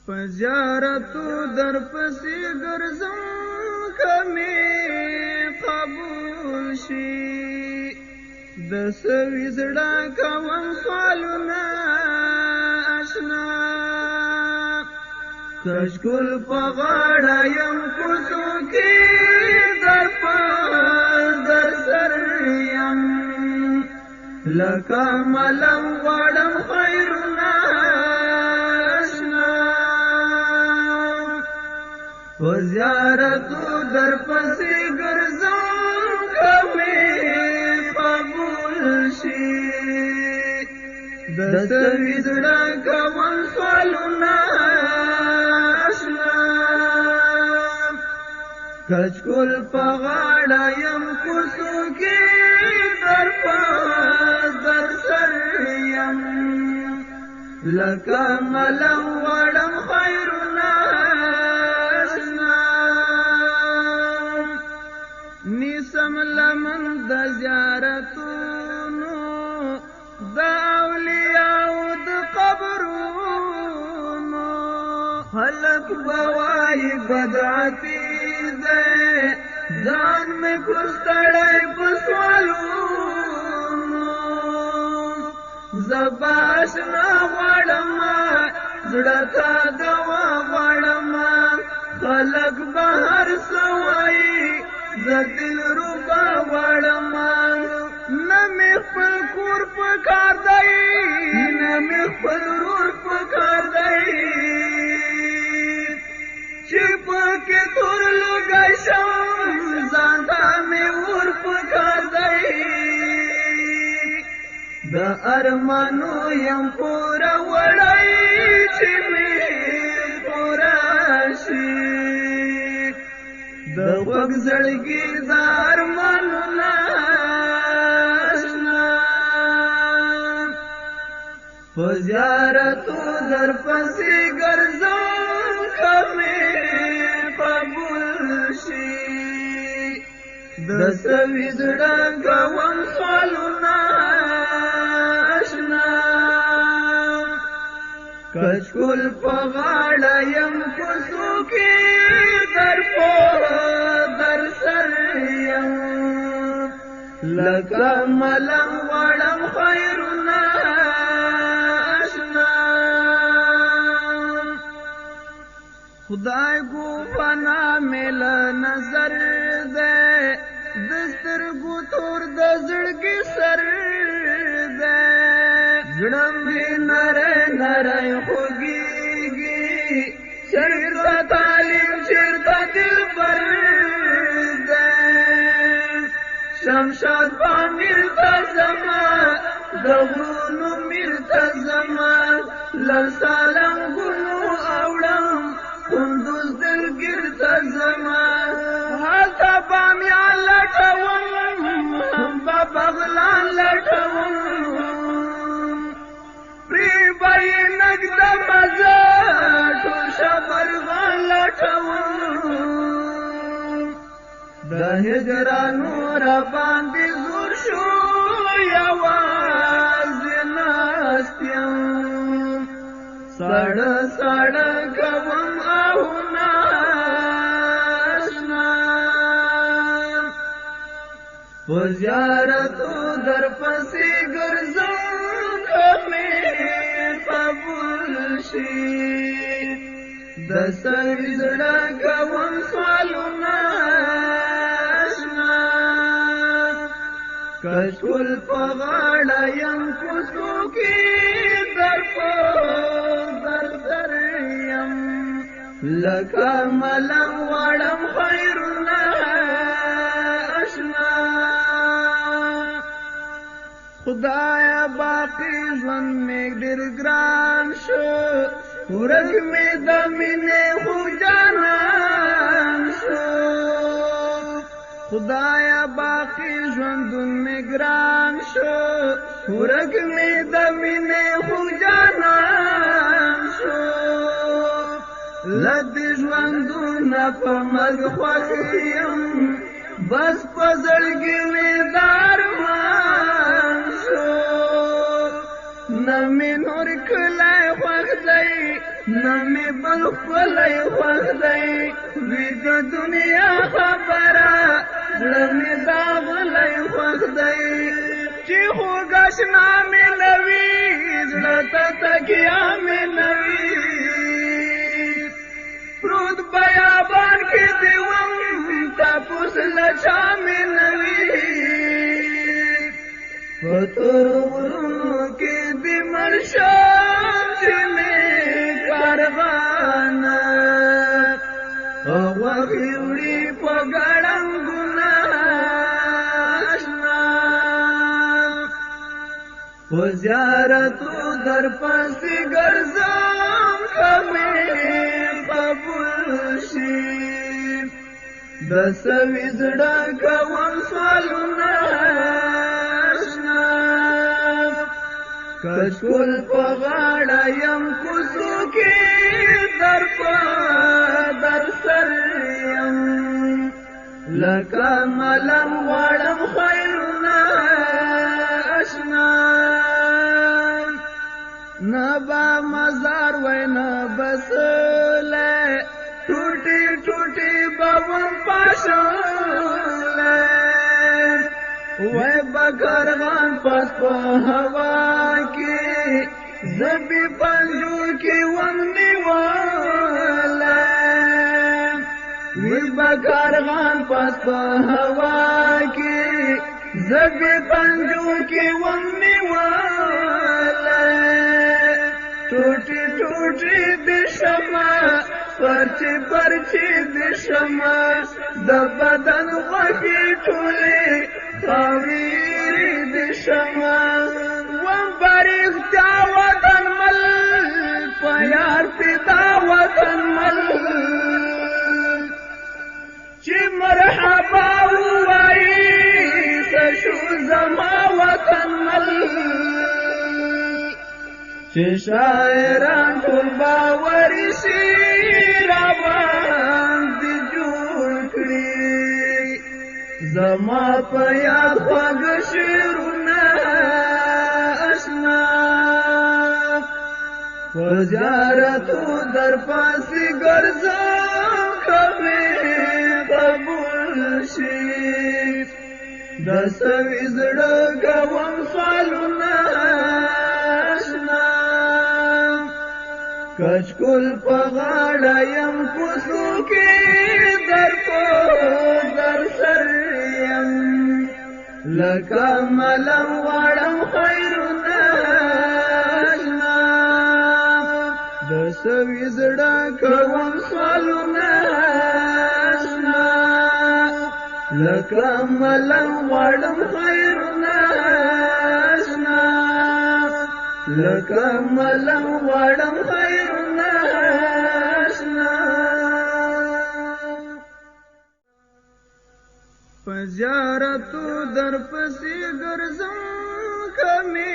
په زیارتو در پسې ګرځم که مې قبول شي د سوي زړه کوم سوالونه اشنا کشکول په غاړه یم کوڅو کې در سر یم لکه ملم غواړم خیرونه په زیارتو در پسې ګرځم که مې قبول شي د سوي زړه کوم سوالونه اشنا کچکول په غاړه یم کوڅو کې در سر یم لکه ملم غواړم خیرونه نیسم لمن د زیارتونو د اولیاءو د قبرونو خلق بوای بدعتی ده ځان مې کوستړی په سوالونو زباش نه غواړم زړه ته دوا غواړم خلق بهر سوای زدل روبا غواړم نه مې خپل کور په کار دی نه مې خپل رور په کار دی چې پکې تور لوګی شم ځان ته مې ور په کار دی د ارمانو یم پوره وړی چې مې پوره شي د وګ زړګي د ارمانونه اشنا په زیارتو در پسې ګرځم که مې قبول شي د سوي زړه کوم سوالونه اشنا کچکول په غاړه یم کوڅو کې در سر یم لکه ملم غواړم خیرونه اشنا خدای کو فنا مل نظر ده د سترګو تور د زړګي سر ده زړه مې نری نری خوږیږي چیرته تعلیم چیرته دلبر ده شمشاد پامیر ته زما د غرونو میر ته زما لرسالم ګلو اوړم کندوز دلګیر ته زما هلته بامیان لټوم با بغلان لټوم پری بای نګد مزه ټول شبرغان لټوم د هجرانو را باندې زور شو یوازې ناستیم ساړه ساړه کوم آهونه اشنا په زیارتو در پسې ګرځم که مې قبول شي د سوي زړه کوم سوالونه اشنا کچکول په غاړه یم کوڅو کې در یم لکه ملم غواړم خیرونه اشنا خدایا باقي ژوند مې ډېر ګران شو ورځ مې د مینې خو جانان شو خدایا باقي ژوندون مې ګران شو ورځ مې د مینې خو جانان شو لد ژوندونه په مرګ خوښ یم بس په زړګي مې د ارمان شو نه مې نور کلی خوښ دی نمی بل خپلی خوښ دی وی د دنیا خبره زړه مې دا غلی خوښ دی چې خوږ اشنا مې نه وي زړه ته تکیه مې نه وي پروت بیابان کې دې وم تپوس له چا مې نه وي په تور غرونو کې دې مړ شم چې مې کاروانه غوښې وړي په ګړنګونه اشنا په زیارتو در پسې ګرځم که مې قبول شي د سوي زړه کوم سوالونه اشنا کچکول په غاړه یم کوڅو کې در سر یم لکه ملنګ غواړم خیرونه اشنا نه به مزار وای نه بسلی ټوټې ټوټې به وم پاشلی وای به کارغان پس په هوا کې زبی پنجو کې وم نیوالی وی به کارغان پس په هوا کې زبی پنجو کې وم نیوالی ټوټې ټوټې د شمه پرچې پرچې د شمه د بدن غوښې ټولې خاورې د شمه وم برېښتیا وطن مل په یار فدا وطن مل چې مرحبا ووایي څه شو زما وطن مل چې شاعران ټول باوري شي راباندې جوړ کړي زما په یاد خواږه شعرونه اشنا په زیارتو در پسې ګرځم که مې قبول شي د سوي زړه کوم سوالونه کچکول په غاړه یم کوڅو کې در سر یم لکه ملنګ غواړم خیرونه اشنا د سوي زړه کوم سوالونه اشنا لکه ملنګ غواړم خیرونه اشنا لکه ملنګ غواړم خیرونه اشنا په زیارتو در پسې ګرځم که مې